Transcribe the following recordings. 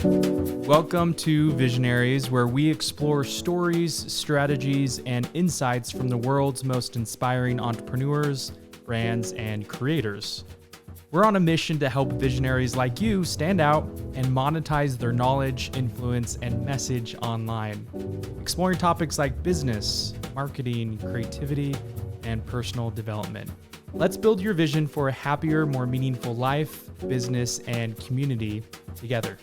Welcome to Visionaries, where we explore stories, strategies, and insights from the world's most inspiring entrepreneurs, brands, and creators. We're on a mission to help visionaries like you stand out and monetize their knowledge, influence, and message online, exploring topics like business, marketing, creativity, and personal development. Let's build your vision for a happier, more meaningful life, business, and community together.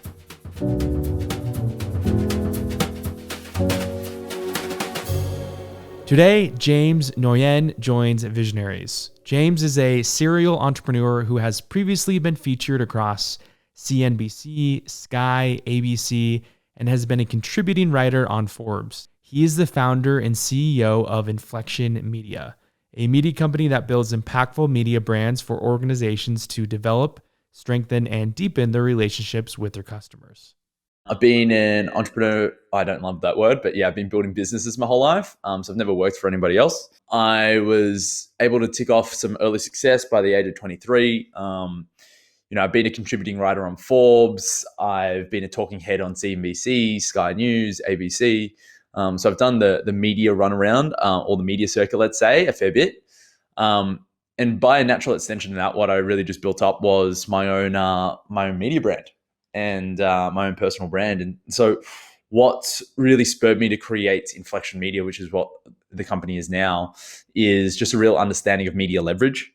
Today, James Nguyen joins Visionaries. James is a serial entrepreneur who has previously been featured across CNBC, Sky, ABC, and has been a contributing writer on Forbes. He is the founder and CEO of Inflection Media, a media company that builds impactful media brands for organizations to develop, strengthen, and deepen their relationships with their customers. I've been an entrepreneur. I don't love that word, but yeah, I've been building businesses my whole life. So I've never worked for anybody else. I was able to tick off some early success by the age of 23. I've been a contributing writer on Forbes. I've been a talking head on CNBC, Sky News, ABC. So I've done the media runaround, or the media circuit, let's say, a fair bit. And by a natural extension of that, what I really just built up was my own media brand and my own personal brand. And so what really spurred me to create Inflection Media, which is what the company is now, is just a real understanding of media leverage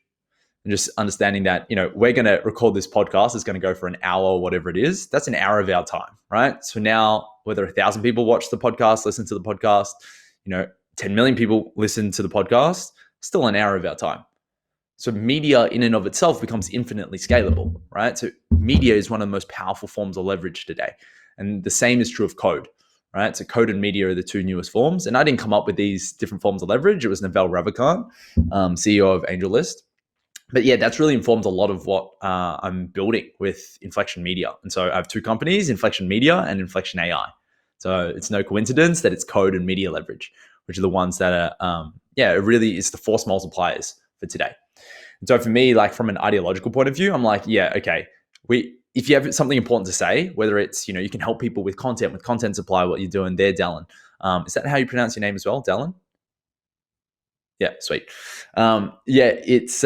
and just understanding that, we're going to record this podcast. It's going to go for an hour or whatever it is. That's an hour of our time, right? So now whether 1,000 people watch the podcast, listen to the podcast, 10 million people listen to the podcast, still an hour of our time. So media in and of itself becomes infinitely scalable, right? So media is one of the most powerful forms of leverage today. And the same is true of code, right? So code and media are the two newest forms. And I didn't come up with these different forms of leverage. It was Naval Ravikant, CEO of AngelList. But yeah, that's really informed a lot of what I'm building with Inflection Media. And so I have two companies, Inflection Media and Inflection AI. So it's no coincidence that it's code and media leverage, which are the ones that are, it really is the force multipliers for today. And so for me, like from an ideological point of view, I'm like, yeah, okay. If you have something important to say, whether it's, you can help people with content supply, what you're doing there, Dallin. Is that how you pronounce your name as well, Dallin? Yeah, sweet. It's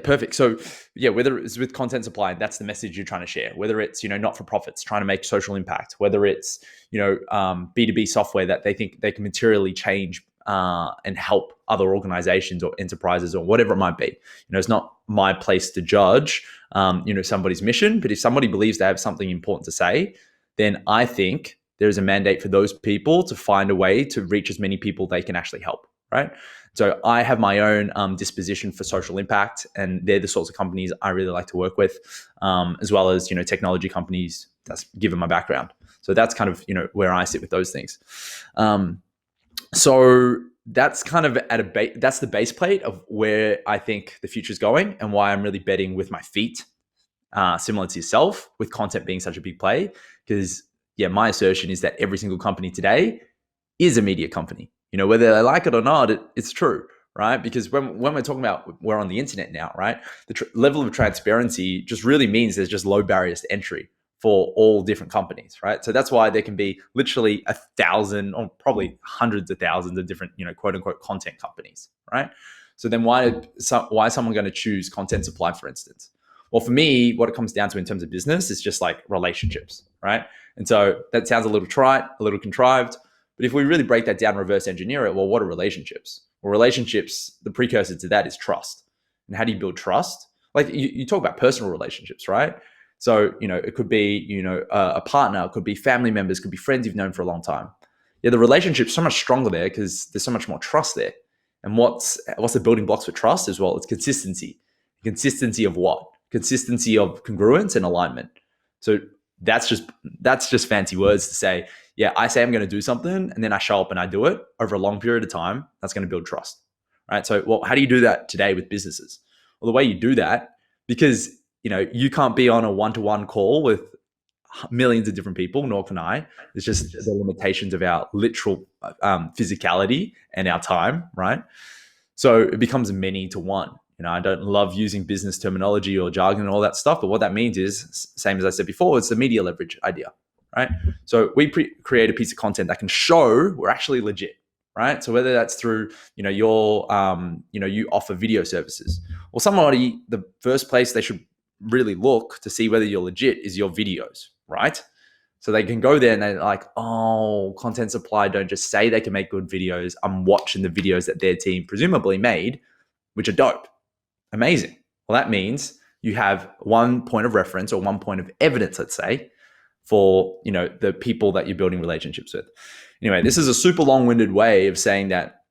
perfect. So yeah, whether it's with content supply, that's the message you're trying to share. Whether it's, not-for-profits trying to make social impact, whether it's, B2B software that they think they can materially change and help other organizations or enterprises or whatever it might be. It's not my place to judge, somebody's mission, but if somebody believes they have something important to say, then I think there's a mandate for those people to find a way to reach as many people they can actually help, right? So I have my own disposition for social impact, and they're the sorts of companies I really like to work with, as well as, technology companies. That's given my background. So that's kind of, where I sit with those things. So that's kind of that's the base plate of where I think the future is going and why I'm really betting with my feet, similar to yourself, with content being such a big play. Because my assertion is that every single company today is a media company. Whether they like it or not, it's true, right? Because when we're talking about we're on the internet now, right? The level of transparency just really means there's just low barriers to entry for all different companies, right? So that's why there can be literally 1,000 or probably hundreds of thousands of different, quote unquote content companies, right? So then why is someone going to choose content supply, for instance? Well, for me, what it comes down to in terms of business is just like relationships, right? And so that sounds a little trite, a little contrived, but if we really break that down, reverse engineer it, well, what are relationships? Well, relationships, the precursor to that is trust. And how do you build trust? Like you talk about personal relationships, right? So, it could be, a partner, it could be family members, it could be friends you've known for a long time. Yeah, the relationship's so much stronger there because there's so much more trust there. And what's the building blocks for trust as well? It's consistency. Consistency of what? Consistency of congruence and alignment. So that's just fancy words to say, yeah, I say I'm going to do something and then I show up and I do it over a long period of time. That's going to build trust, right? So, well, how do you do that today with businesses? Well, the way you do that, because you can't be on a one-to-one call with millions of different people, nor can I. It's just the limitations of our literal physicality and our time, right? So it becomes many to one. I don't love using business terminology or jargon and all that stuff, but what that means is, same as I said before, it's the media leverage idea, right? So we create a piece of content that can show we're actually legit, right? So whether that's through, you offer video services, or somebody, the first place they should really look to see whether you're legit is your videos, right? So they can go there and they're like, oh, content supply don't just say they can make good videos. I'm watching the videos that their team presumably made, which are dope. Amazing. Well, that means you have one point of reference or one point of evidence, let's say, for, the people that you're building relationships with. Anyway, this is a super long-winded way of saying that,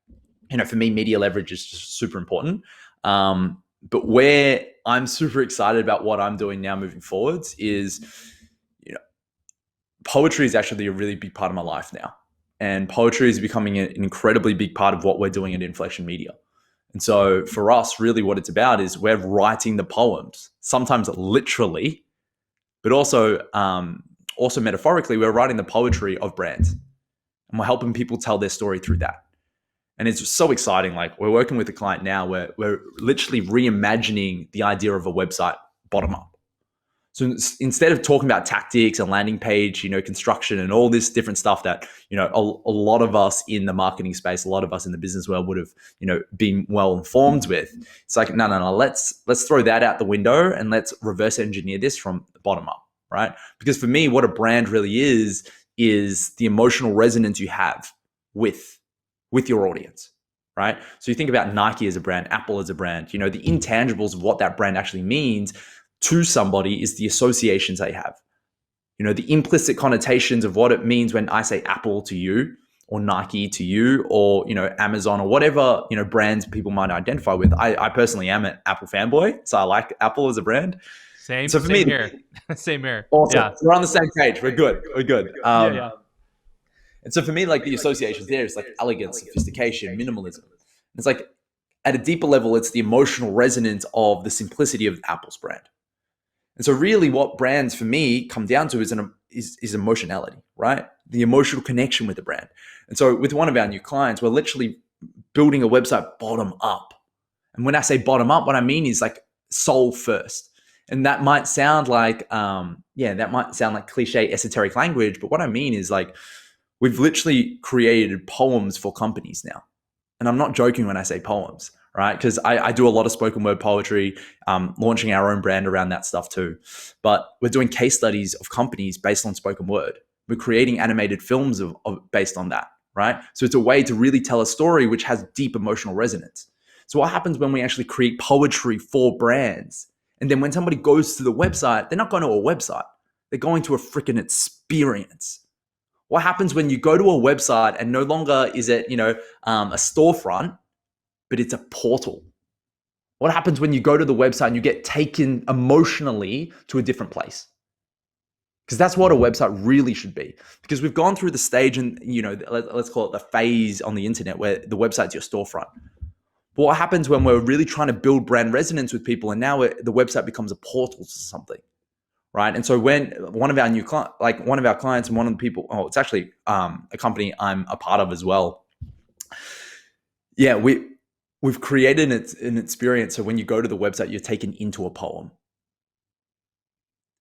for me, media leverage is just super important. But where I'm super excited about what I'm doing now moving forwards is, poetry is actually a really big part of my life now. And poetry is becoming an incredibly big part of what we're doing at Inflection Media. And so for us, really what it's about is we're writing the poems, sometimes literally, but also metaphorically, we're writing the poetry of brands. And we're helping people tell their story through that. And it's so exciting. Like, we're working with a client now where we're literally reimagining the idea of a website bottom up. So instead of talking about tactics and landing page, construction and all this different stuff that, a lot of us in the marketing space, a lot of us in the business world would have, been well informed with, it's like, no, let's throw that out the window and let's reverse engineer this from the bottom up, right? Because for me, what a brand really is the emotional resonance you have with your audience, right? So you think about Nike as a brand, Apple as a brand, the intangibles of what that brand actually means to somebody is the associations they have. The implicit connotations of what it means when I say Apple to you, or Nike to you, or, Amazon, or whatever, brands people might identify with. I personally am an Apple fanboy, so I like Apple as a brand. Same. So for same me, here. Same here. Awesome. Yeah. We're on the same page. We're good. Yeah. And so for me, like, the associations there is like elegance, sophistication, minimalism. It's like, at a deeper level, it's the emotional resonance of the simplicity of Apple's brand. And so really what brands for me come down to is emotionality, right? The emotional connection with the brand. And so with one of our new clients, we're literally building a website bottom up. And when I say bottom up, what I mean is like soul first. And that might sound like, cliche esoteric language, but what I mean is like, we've literally created poems for companies now. And I'm not joking when I say poems, right? Because I do a lot of spoken word poetry, launching our own brand around that stuff too. But we're doing case studies of companies based on spoken word. We're creating animated films based on that, right? So it's a way to really tell a story which has deep emotional resonance. So what happens when we actually create poetry for brands? And then when somebody goes to the website, they're not going to a website. They're going to a freaking experience. What happens when you go to a website and no longer is it, a storefront, but it's a portal? What happens when you go to the website and you get taken emotionally to a different place? Because that's what a website really should be. Because we've gone through the stage and, let's call it the phase on the internet where the website's your storefront. But what happens when we're really trying to build brand resonance with people and now the website becomes a portal to something? Right. And so when one of our clients and one of the people, it's actually a company I'm a part of as well. Yeah, we've created an experience. So when you go to the website, you're taken into a poem.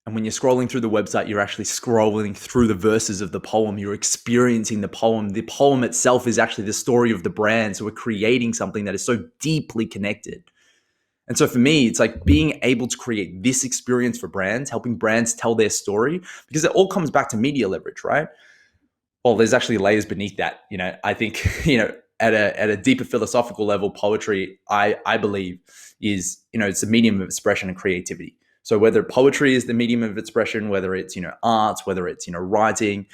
And when you're scrolling through the website, you're actually scrolling through the verses of the poem. You're experiencing the poem. The poem itself is actually the story of the brand. So we're creating something that is so deeply connected. And so for me, it's like being able to create this experience for brands, helping brands tell their story, because it all comes back to media leverage, right? Well, there's actually layers beneath that. I think, at a deeper philosophical level, poetry, I believe is, it's a medium of expression and creativity. So whether poetry is the medium of expression, whether it's, art, whether it's, writing,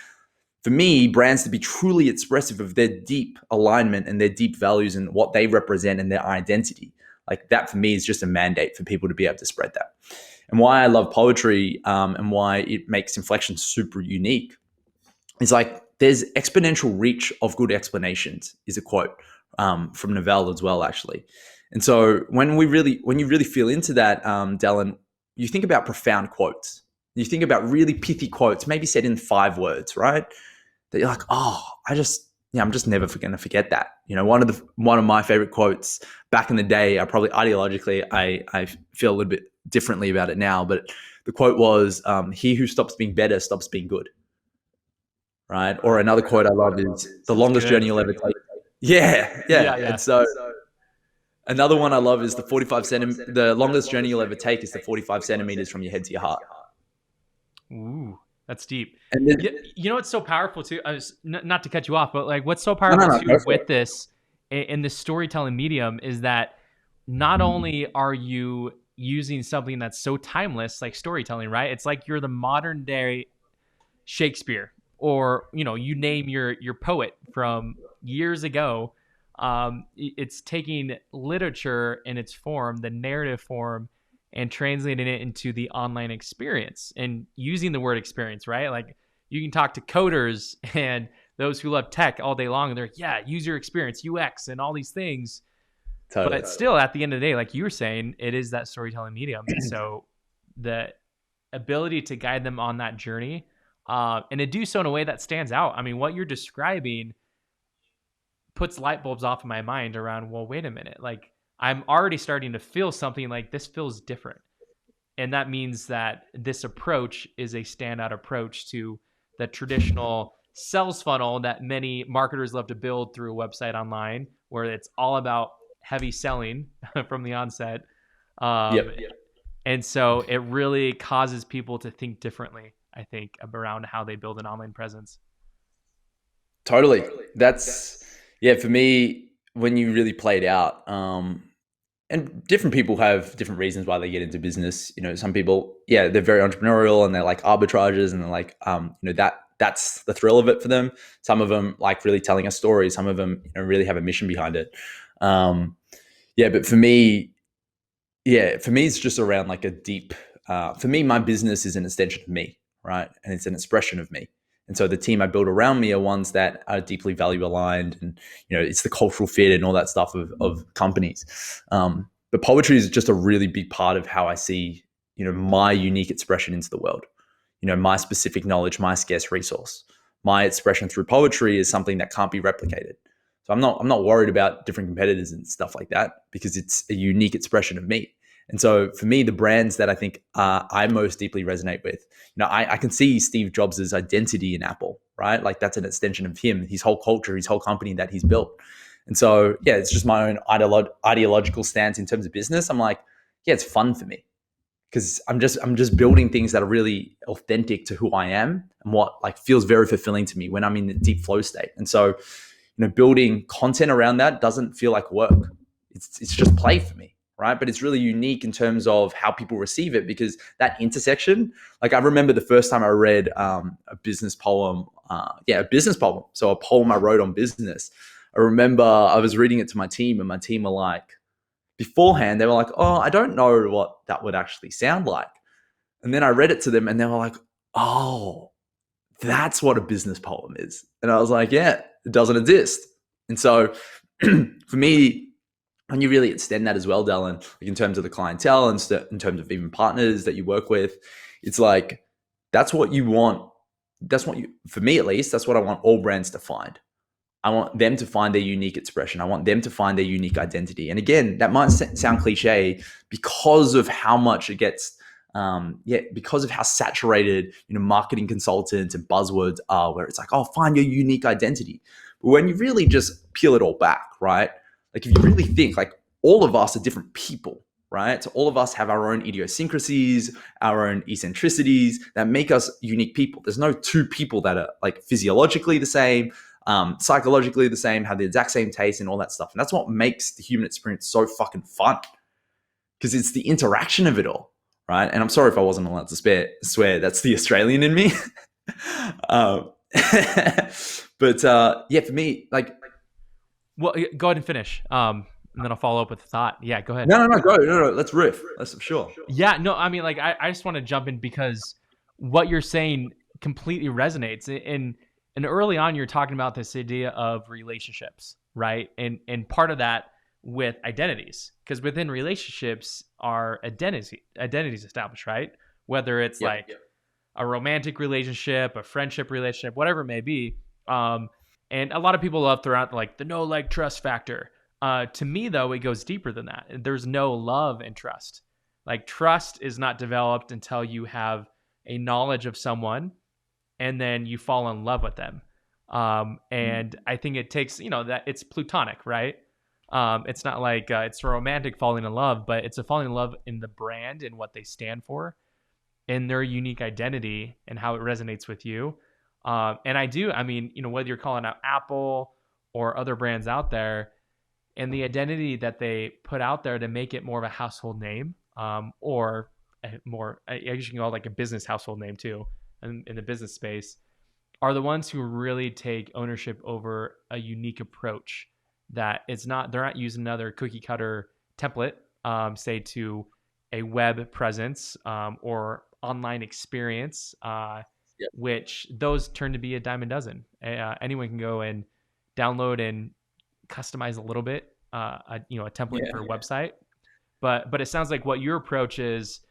for me, brands to be truly expressive of their deep alignment and their deep values and what they represent and their identity. Like that for me is just a mandate for people to be able to spread that. And why I love poetry and why it makes inflection super unique is like there's exponential reach of good explanations is a quote from Novell as well, actually. And so when you really feel into that, Dallin, you think about profound quotes. You think about really pithy quotes, maybe said in 5 words, right? That you're like, oh, yeah, I'm just never going to forget that. One of my favorite quotes back in the day, I probably ideologically, I feel a little bit differently about it now, but the quote was, he who stops being better stops being good. Right. Or another quote I love is, the That's longest good. journey you'll ever take. Yeah. Yeah. Yeah, yeah. And so another one I love is the longest journey you'll ever take is the 45 centimeters from your head to your heart. Ooh, that's deep. And then, You know what's so powerful too? I was not to cut you off, but like what's so no, powerful no, no, go too for with it. this in the storytelling medium is that not only are you using something that's so timeless like storytelling, right? It's like you're the modern day Shakespeare, or you name your poet from years ago. It's taking literature in its form, the narrative form, and translating it into the online experience and using the word experience, right? Like you can talk to coders and those who love tech all day long, and they're like, yeah, user experience, UX, and all these things. Totally. But still, at the end of the day, like you were saying, it is that storytelling medium. And so the ability to guide them on that journey, and to do so in a way that stands out. I mean, what you're describing puts light bulbs off in my mind around, well, wait a minute. Like, I'm already starting to feel something like this feels different. And that means that this approach is a standout approach to the traditional sales funnel that many marketers love to build through a website online, where it's all about heavy selling from the onset. Um, Yep. and so it really causes people to think differently, I think, around how they build an online presence. Totally. That's, yeah, for me, when you really play it out, and different people have different reasons why they get into business. Some people, yeah, they're very entrepreneurial and they like arbitrages and they're like, that's the thrill of it for them. Some of them like really telling a story. Some of them, really have a mission behind it. Yeah, but for me, it's just around like a deep. For me, my business is an extension of me, right, and it's an expression of me. And so the team I build around me are ones that are deeply value aligned, and it's the cultural fit and all that stuff of companies. But poetry is just a really big part of how I see my unique expression into the world. My specific knowledge, my scarce resource, my expression through poetry is something that can't be replicated. So I'm not worried about different competitors and stuff like that, because it's a unique expression of me. And so for me, the brands that I think I most deeply resonate with, I can see Steve Jobs' identity in Apple, right? Like that's an extension of him, his whole culture, his whole company that he's built. And so, yeah, it's just my own ideological stance in terms of business. I'm like, yeah, it's fun for me because I'm just building things that are really authentic to who I am and what like feels very fulfilling to me when I'm in the deep flow state. And so, building content around that doesn't feel like work. It's just play for me, right? But it's really unique in terms of how people receive it, because that intersection, like I remember the first time I read a business poem, a business poem. So a poem I wrote on business. I remember I was reading it to my team and my team were like, beforehand, they were like, oh, I don't know what that would actually sound like. And then I read it to them and they were like, oh, that's what a business poem is. And I was like, yeah, it doesn't exist. And so for me, when you really extend that as well, Dallin, like in terms of the clientele and in terms of even partners that you work with, it's like, that's what you want. For me at least, that's what I want all brands to find. I want them to find their unique expression. I want them to find their unique identity. And again, that might sound cliche because of how much it gets, because of how saturated, marketing consultants and buzzwords are, where it's like, oh, find your unique identity. But when you really just peel it all back, right? Like if you really think, like all of us are different people, right? So all of us have our own idiosyncrasies, our own eccentricities that make us unique people. There's no two people that are like physiologically the same, psychologically the same, have the exact same taste and all that stuff. And that's what makes the human experience so fucking fun, because it's the interaction of it all, right? And I'm sorry if I wasn't allowed to swear. That's the Australian in me. um, but for me, like, Well, go ahead and finish. And then I'll follow up with a thought. Yeah, go ahead. no, go, no, let's riff. Let's sure. Yeah, no, I mean, like, I just want to jump in because what you're saying completely resonates. And early on, you're talking about this idea of relationships, right? And part of that with identities, because within relationships are identities established, right? Whether it's a romantic relationship, a friendship relationship, whatever it may be. And a lot of people love throughout like the no like trust factor. To me, though, it goes deeper than that. There's no love and trust. Like trust is not developed until you have a knowledge of someone and then you fall in love with them. And I think it takes, that it's platonic, right? It's not like it's a romantic falling in love, but it's a falling in love in the brand and what they stand for, in their unique identity and how it resonates with you. And I mean, whether you're calling out Apple or other brands out there, and the identity that they put out there to make it more of a household name, or more, I guess you can call it like a business household name too, in the business space, are the ones who really take ownership over a unique approach that they're not using another cookie cutter template, say to a web presence, or online experience, Yep. which those turn to be a dime a dozen. Anyone can go and download and customize a little bit, a template for a website. But it sounds like what your approach is,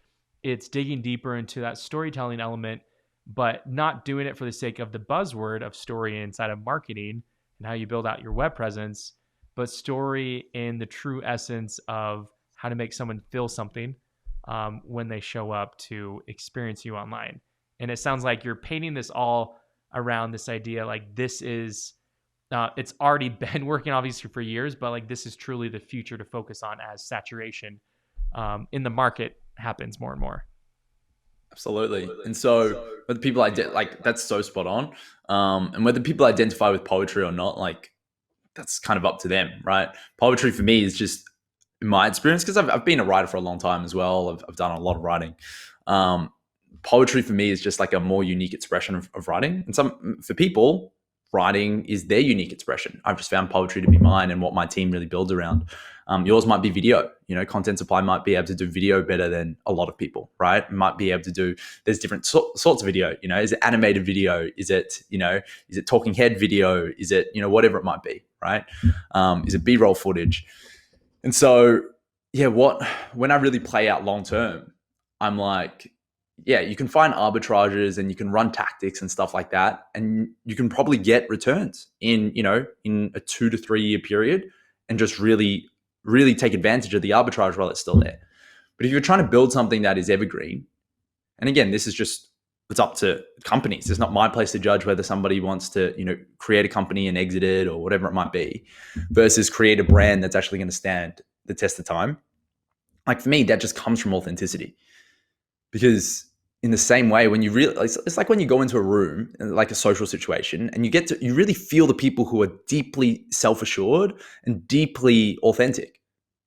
it's digging deeper into that storytelling element, but not doing it for the sake of the buzzword of story inside of marketing and how you build out your web presence, but story in the true essence of how to make someone feel something, when they show up to experience you online. And it sounds like you're painting this all around this idea like this is, it's already been working obviously for years, but like this is truly the future to focus on as saturation, in the market happens more and more. Absolutely. And so whether people like that's so spot on. And whether people identify with poetry or not, like that's kind of up to them, right? Poetry for me is just, in my experience, because I've been a writer for a long time as well. I've done a lot of writing. Um, Poetry for me is just like a more unique expression of writing. And for people, writing is their unique expression. I've just found poetry to be mine and what my team really builds around. Yours might be video. Content supply might be able to do video better than a lot of people, right? Might be able to do. There's different sorts of video. Is it animated video? Is it is it talking head video? Is it whatever it might be, right? Is it B-roll footage? And so yeah, when I really play out long term, I'm like, yeah, you can find arbitrages and you can run tactics and stuff like that, and you can probably get returns in a 2 to 3 year period, and just really really take advantage of the arbitrage while it's still there. But if you're trying to build something that is evergreen, and again, this is just, it's up to companies. It's not my place to judge whether somebody wants to create a company and exit it or whatever it might be, versus create a brand that's actually going to stand the test of time. Like for me, that just comes from authenticity. Because in the same way, when you really, it's like when you go into a room, like a social situation, and you really feel the people who are deeply self-assured and deeply authentic,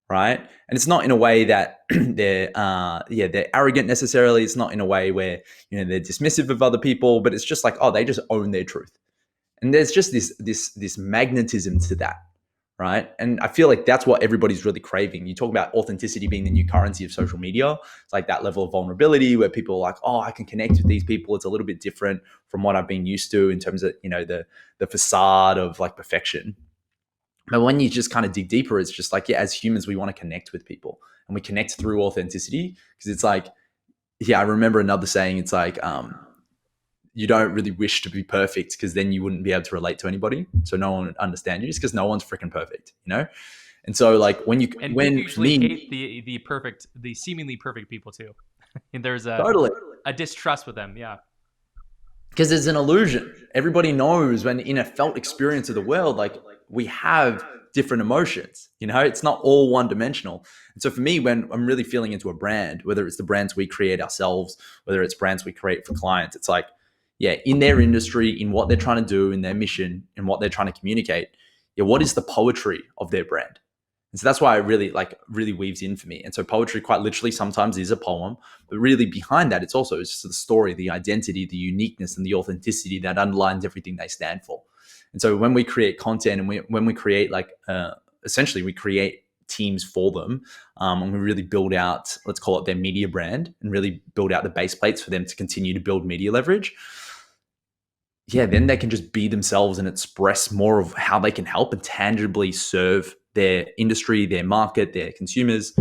right? And it's not in a way that they're arrogant necessarily. It's not in a way where they're dismissive of other people, but it's just like, oh, they just own their truth. And there's just this magnetism to that, right? And I feel like that's what everybody's really craving. You talk about authenticity being the new currency of social media. It's like that level of vulnerability where people are like, oh, I can connect with these people. It's a little bit different from what I've been used to in terms of, the facade of like perfection. But when you just kind of dig deeper, it's just like, yeah, as humans, we want to connect with people, and we connect through authenticity. Because it's like, yeah, I remember another saying, it's like, you don't really wish to be perfect, because then you wouldn't be able to relate to anybody. So no one would understand you, just because no one's freaking perfect, And so like when People usually hate the seemingly perfect people too. And there's totally, a distrust with them. Yeah. because there's an illusion. Everybody knows when in a felt experience of the world, like we have different emotions, it's not all one dimensional. And so for me, when I'm really feeling into a brand, whether it's the brands we create ourselves, whether it's brands we create for clients, it's like, yeah, in their industry, in what they're trying to do, in their mission, in what they're trying to communicate, yeah, what is the poetry of their brand? And so that's why it really weaves in for me. And so poetry quite literally sometimes is a poem, but really behind that, it's just the story, the identity, the uniqueness, and the authenticity that underlines everything they stand for. And so when we create content, and when we create essentially we create teams for them, and we really build out, let's call it their media brand, and really build out the base plates for them to continue to build media leverage. Yeah, then they can just be themselves and express more of how they can help and tangibly serve their industry, their market, their consumers.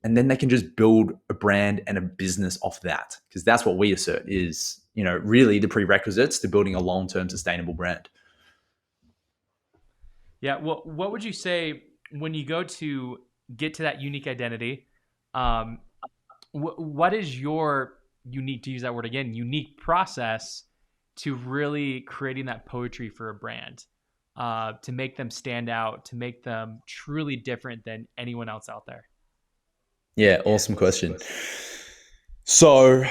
And then they can just build a brand and a business off that, because that's what we assert is, really the prerequisites to building a long-term sustainable brand. Yeah. Well, what would you say when you go to get to that unique identity? Um, what is your unique, to use that word again, unique process to really creating that poetry for a brand, to make them stand out, to make them truly different than anyone else out there? Yeah, awesome question. So,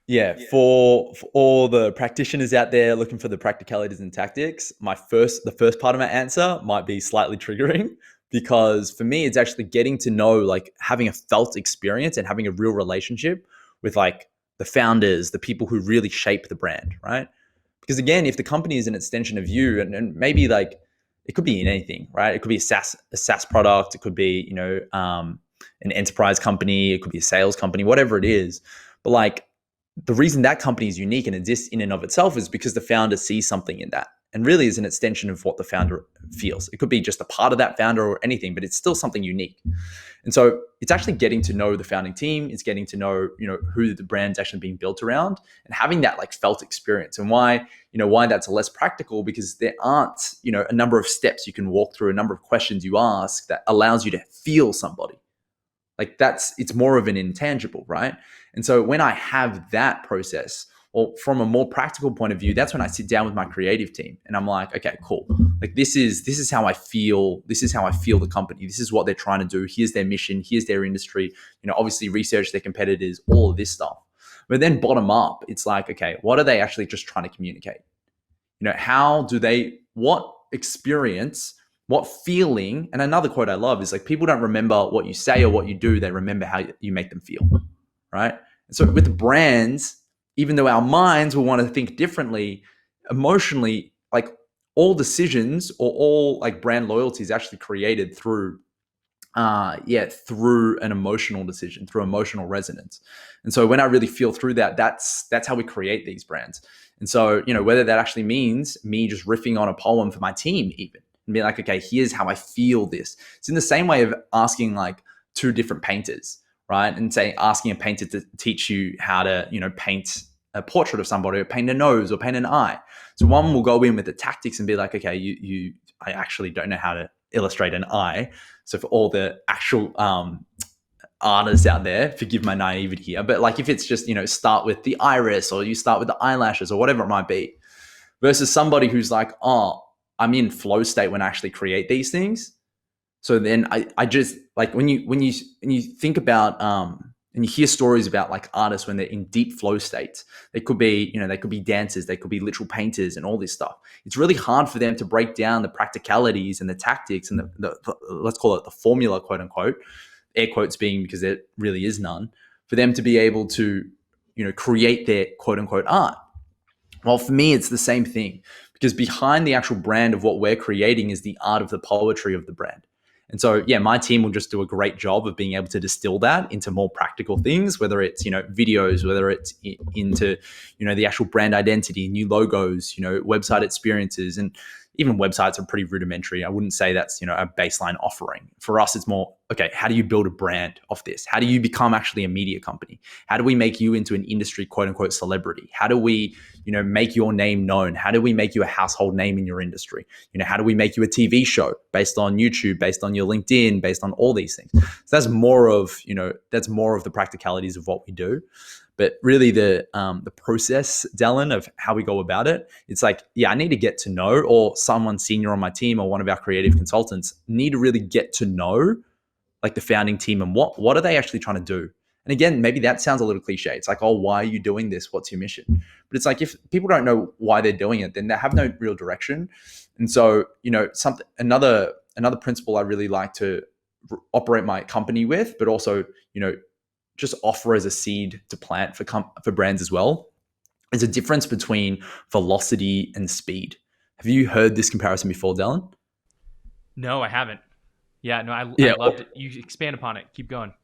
yeah, for all the practitioners out there looking for the practicalities and tactics, the first part of my answer might be slightly triggering because for me, it's actually getting to know, like having a felt experience and having a real relationship with like the founders, the people who really shape the brand, right? Because again, if the company is an extension of you, and maybe like it could be in anything, right? It could be a SaaS product, it could be an enterprise company, it could be a sales company, whatever it is. But like the reason that company is unique and exists in and of itself is because the founder sees something in that and really is an extension of what the founder feels. It could be just a part of that founder or anything, but it's still something unique. And so it's actually getting to know the founding team. It's getting to know, who the brand's actually being built around and having that like felt experience. And why that's less practical, because there aren't, a number of steps you can walk through, a number of questions you ask that allows you to feel somebody. Like it's more of an intangible, right? And so when I have that process, or from a more practical point of view, that's when I sit down with my creative team and I'm like, okay, cool. Like this is how I feel. This is how I feel the company. This is what they're trying to do. Here's their mission. Here's their industry. Obviously research their competitors, all of this stuff. But then bottom up, it's like, okay, what are they actually just trying to communicate? What experience, what feeling? And another quote I love is like, people don't remember what you say or what you do. They remember how you make them feel, right? And so with the brands, even though our minds will want to think differently, emotionally, like all decisions or all like brand loyalty is actually created through an emotional decision, through emotional resonance. And so when I really feel through that, that's how we create these brands. And so, whether that actually means me just riffing on a poem for my team even and be like, okay, here's how I feel this. It's in the same way of asking like two different painters, right? And asking a painter to teach you how to, paint a portrait of somebody or paint a nose or paint an eye. So one will go in with the tactics and be like, okay, I actually don't know how to illustrate an eye. So for all the actual artists out there, forgive my naivety here, but like if it's just, start with the iris or you start with the eyelashes or whatever it might be, versus somebody who's like, oh, I'm in flow state when I actually create these things. So then I just like when you think about and you hear stories about like artists when they're in deep flow states, they could be dancers, they could be literal painters and all this stuff. It's really hard for them to break down the practicalities and the tactics and the let's call it the formula, quote unquote, air quotes being because there really is none, for them to be able to, create their quote unquote art. Well, for me, it's the same thing, because behind the actual brand of what we're creating is the art of the poetry of the brand. And so, yeah, my team will just do a great job of being able to distill that into more practical things, whether it's, videos, whether it's into, the actual brand identity, new logos, website experiences. And even websites are pretty rudimentary. I wouldn't say that's, a baseline offering. For us, it's more, okay, how do you build a brand off this? How do you become actually a media company? How do we make you into an industry, quote unquote, celebrity? How do we, make your name known? How do we make you a household name in your industry? How do we make you a TV show based on YouTube, based on your LinkedIn, based on all these things? So that's more of the practicalities of what we do. But really the process, Dallin, of how we go about it, it's like, yeah, I need to get to know, or someone senior on my team or one of our creative consultants need to really get to know like the founding team and what are they actually trying to do? And again, maybe that sounds a little cliche. It's like, oh, why are you doing this? What's your mission? But it's like, if people don't know why they're doing it, then they have no real direction. And so, another principle I really like to operate my company with, but also, just offer as a seed to plant for brands as well, is a difference between velocity and speed. Have you heard this comparison before, Dallin? No, I haven't. Yeah, no, I Yeah. loved it. You expand upon it. Keep going.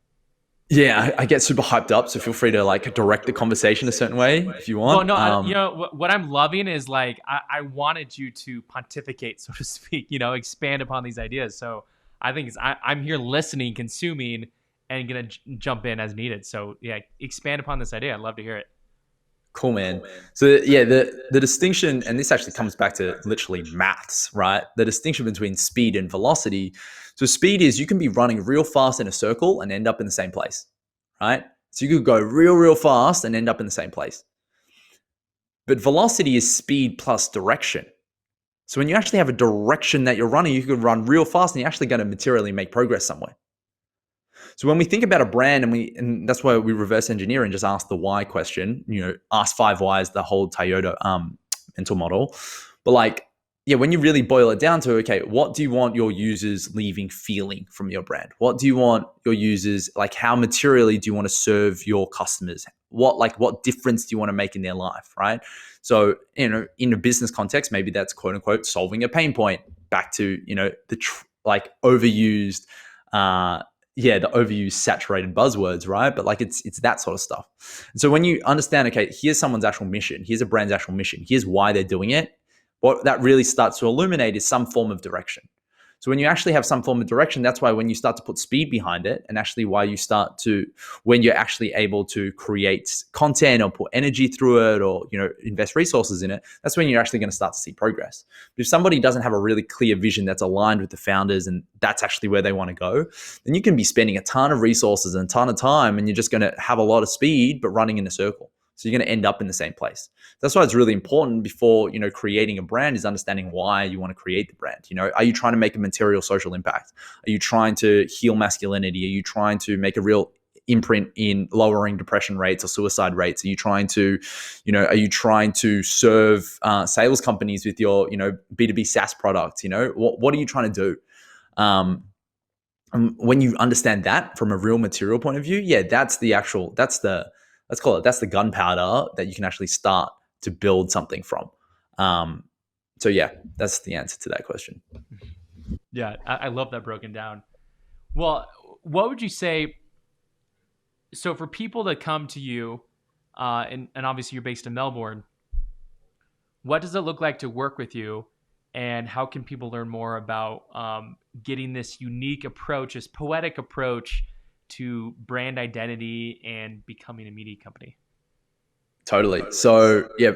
Yeah, I get super hyped up, so feel free to like direct the conversation a certain way if you Well, want. no, what I'm loving is like I wanted you to pontificate, so to speak. Expand upon these ideas. So I think I'm here listening, consuming, and gonna jump in as needed. So yeah, expand upon this idea. I'd love to hear it. Cool, man. So yeah, the distinction, and this actually comes back to literally maths, right? The distinction between speed and velocity. So speed is you can be running real fast in a circle and end up in the same place, right? So you could go real fast and end up in the same place. But velocity is speed plus direction. So when you actually have a direction that you're running, you could run real fast and you're actually going to materially make progress somewhere. So when we think about a brand, and that's why we reverse engineer and just ask the why question, ask 5 whys, the whole Toyota mental model. But like, yeah, when you really boil it down to, okay, what do you want your users leaving feeling from your brand? What do you want your users, like how materially do you want to serve your customers? What difference do you want to make in their life, right? So, in a business context, maybe that's quote unquote solving a pain point. Back to, overused, the overused saturated buzzwords, right? But like it's that sort of stuff. And so when you understand, okay, here's someone's actual mission, here's a brand's actual mission, here's why they're doing it, what that really starts to illuminate is some form of direction. So when you actually have some form of direction, that's why when you start to put speed behind it, and actually when you're actually able to create content or put energy through it, or invest resources in it, that's when you're actually going to start to see progress. But if somebody doesn't have a really clear vision that's aligned with the founders and that's actually where they want to go, then you can be spending a ton of resources and a ton of time, and you're just going to have a lot of speed but running in a circle. So you're going to end up in the same place. That's why it's really important before, creating a brand is understanding why you want to create the brand. Are you trying to make a material social impact? Are you trying to heal masculinity? Are you trying to make a real imprint in lowering depression rates or suicide rates? Are you trying to serve sales companies with your, B2B SaaS products? What are you trying to do? When you understand that from a real material point of view, yeah, that's the gunpowder that you can actually start to build something from. So yeah, that's the answer to that question. Yeah, I love that broken down. Well, what would you say? So for people that come to you, and obviously you're based in Melbourne, what does it look like to work with you? And how can people learn more about getting this unique approach, this poetic approach to brand identity and becoming a media company? Totally. So yeah,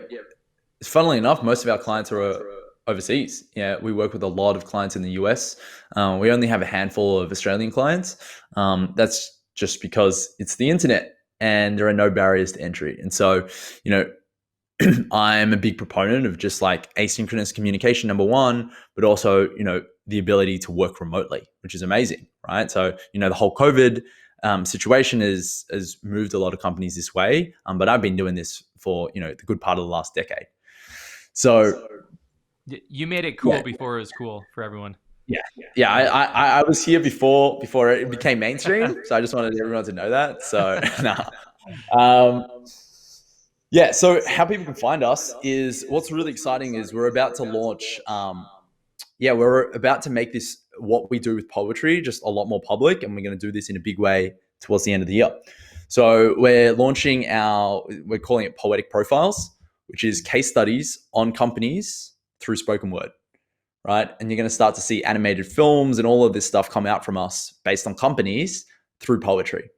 funnily enough, most of our clients are overseas. Yeah, we work with a lot of clients in the US. We only have a handful of Australian clients. That's just because it's the internet and there are no barriers to entry. And so, I'm a big proponent of just like asynchronous communication, number one, but also, the ability to work remotely, which is amazing, right? So, the whole COVID situation has moved a lot of companies this way. But I've been doing this for, the good part of the last decade. So you made it cool before it was cool for everyone. Yeah. I was here before it became mainstream. So I just wanted everyone to know that. So yeah. So how people can find us is what's really exciting is we're about to launch. We're about to make this what we do with poetry just a lot more public, and we're going to do this in a big way towards the end of the year. So we're launching we're calling it Poetic Profiles, which is case studies on companies through spoken word, right? And you're going to start to see animated films and all of this stuff come out from us based on companies through poetry,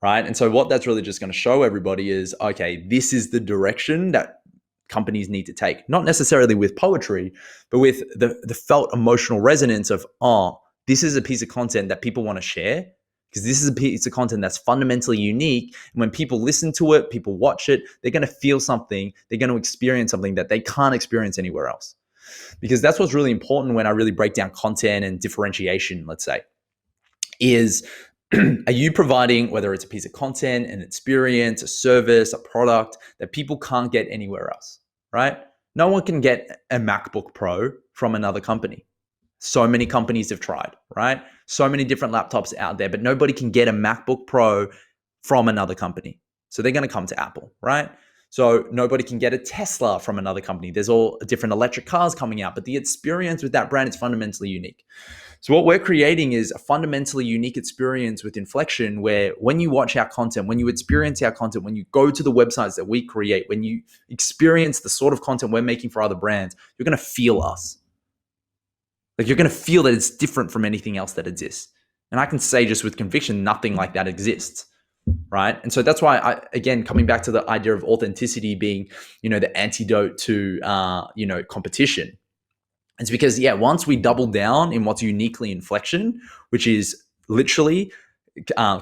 right? And so what that's really just going to show everybody is, okay, this is the direction that companies need to take, not necessarily with poetry, but with the felt emotional resonance of, this is a piece of content that people want to share, because this is a piece of content that's fundamentally unique. And when people listen to it, people watch it, they're going to feel something, they're going to experience something that they can't experience anywhere else. Because that's what's really important when I really break down content and differentiation, let's say, is are you providing, whether it's a piece of content, an experience, a service, a product that people can't get anywhere else, right? No one can get a MacBook Pro from another company. So many companies have tried, right? So many different laptops out there, but nobody can get a MacBook Pro from another company. So they're going to come to Apple, right? So nobody can get a Tesla from another company. There's all different electric cars coming out, but the experience with that brand is fundamentally unique. So what we're creating is a fundamentally unique experience with Inflection, where when you watch our content, when you experience our content, when you go to the websites that we create, when you experience the sort of content we're making for other brands, you're going to feel us. Like, you're going to feel that it's different from anything else that exists. And I can say just with conviction, nothing like that exists. right? And so that's why again, coming back to the idea of authenticity being, the antidote to, competition. It's because, once we double down in what's uniquely inflection, which is literally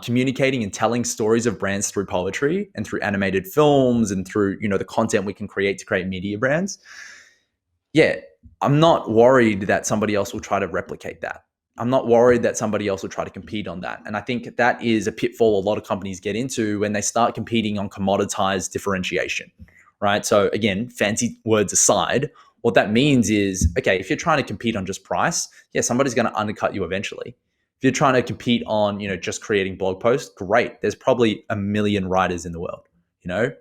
communicating and telling stories of brands through poetry and through animated films and through, the content we can create to create media brands. I'm not worried that somebody else will try to replicate that. I'm not worried that somebody else will try to compete on that. And I think that is a pitfall a lot of companies get into when they start competing on commoditized differentiation, right? So again, fancy words aside, what that means is, okay, if you're trying to compete on just price, somebody's going to undercut you eventually. If you're trying to compete on, just creating blog posts, great. There's probably 1 million writers in the world,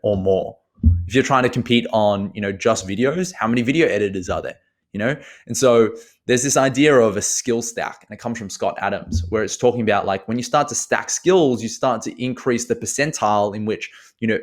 or more. If you're trying to compete on, just videos, how many video editors are there? And so there's this idea of a skill stack, and it comes from Scott Adams, where it's talking about like when you start to stack skills, you start to increase the percentile in which,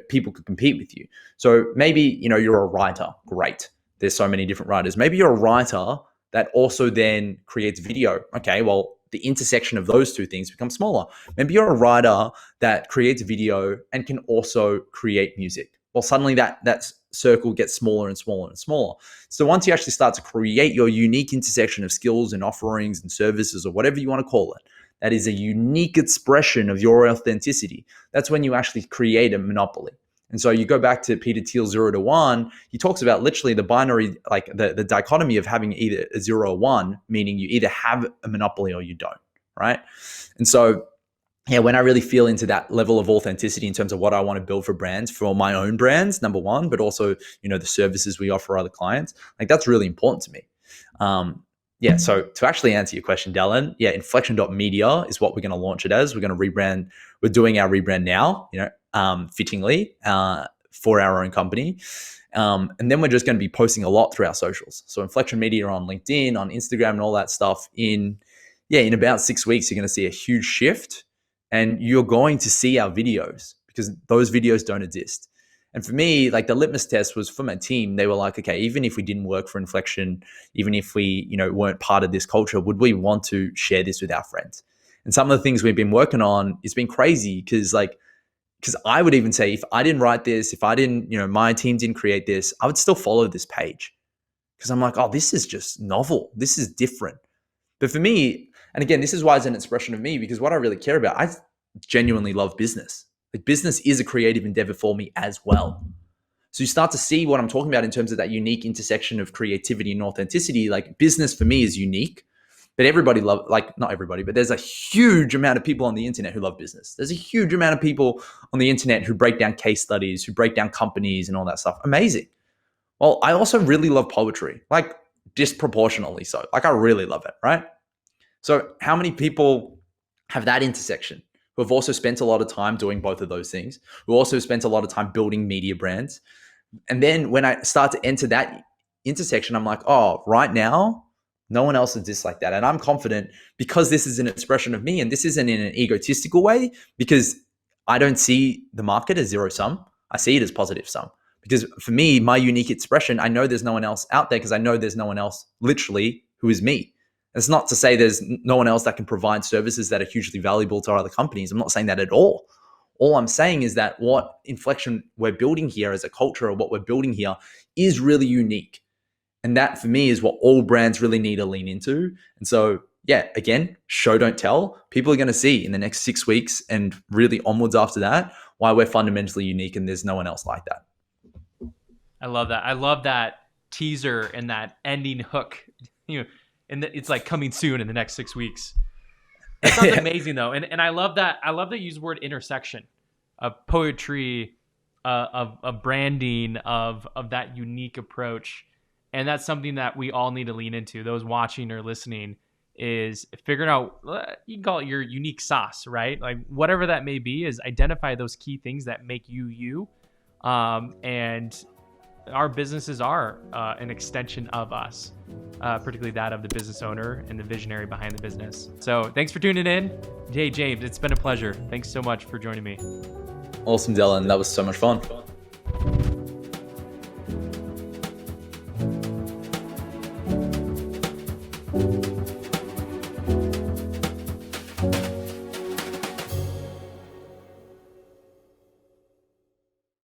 people could compete with you. So maybe, you're a writer, great. There's so many different writers. Maybe you're a writer that also then creates video. Okay, well, the intersection of those two things becomes smaller. Maybe you're a writer that creates video and can also create music. Well, suddenly that circle gets smaller and smaller and smaller. So once you actually start to create your unique intersection of skills and offerings and services or whatever you want to call it, that is a unique expression of your authenticity. That's when you actually create a monopoly. And so you go back to Peter Thiel's 0 to 1, he talks about literally the binary, like the dichotomy of having either a 0 or 1, meaning you either have a monopoly or you don't, right? And so, when I really feel into that level of authenticity in terms of what I want to build for brands, for my own brands, number one, but also, the services we offer other clients, like that's really important to me. So to actually answer your question, Dallin, inflection.media is what we're going to launch it as. We're going to rebrand. We're doing our rebrand now, fittingly for our own company. And then we're just going to be posting a lot through our socials. So Inflection Media on LinkedIn, on Instagram, and all that stuff. In about 6 weeks, you're going to see a huge shift, and you're going to see our videos because those videos don't exist. And for me, like the litmus test was for my team. They were like, okay, even if we didn't work for Inflection, even if we, weren't part of this culture, would we want to share this with our friends? And some of the things we've been working on, it's been crazy because I would even say if I didn't write this, if I didn't, my team didn't create this, I would still follow this page because I'm like, oh, this is just novel. This is different. But for me, and again, this is why it's an expression of me, because what I really care about, I genuinely love business. Like business is a creative endeavor for me as well. So you start to see what I'm talking about in terms of that unique intersection of creativity and authenticity. Like business for me is unique, but not everybody, but there's a huge amount of people on the internet who love business. There's a huge amount of people on the internet who break down case studies, who break down companies and all that stuff. Amazing. Well, I also really love poetry, like disproportionately so. Like I really love it, right? So how many people have that intersection who have also spent a lot of time doing both of those things, who also spent a lot of time building media brands? And then when I start to enter that intersection, I'm like, oh, right now, no one else exists like that. And I'm confident because this is an expression of me, and this isn't in an egotistical way, because I don't see the market as zero sum. I see it as positive sum. Because for me, my unique expression, I know there's no one else out there because I know there's no one else literally who is me. It's not to say there's no one else that can provide services that are hugely valuable to other companies. I'm not saying that at all. All I'm saying is that what inflection we're building here as a culture, or what we're building here, is really unique. And that for me is what all brands really need to lean into. And so, again, show, don't tell. People are going to see in the next 6 weeks and really onwards after that why we're fundamentally unique and there's no one else like that. I love that. I love that teaser and that ending hook. And it's like coming soon in the next 6 weeks. It sounds amazing though. And I love that. I love that you use the word intersection of poetry, of branding, of that unique approach. And that's something that we all need to lean into. Those watching or listening is figuring out, you can call it your unique sauce, right? Like whatever that may be, is identify those key things that make you, you. And our businesses are an extension of us, particularly that of the business owner and the visionary behind the business. So thanks for tuning in. Hey, James, it's been a pleasure. Thanks so much for joining me. Awesome, Dallin. That was so much fun.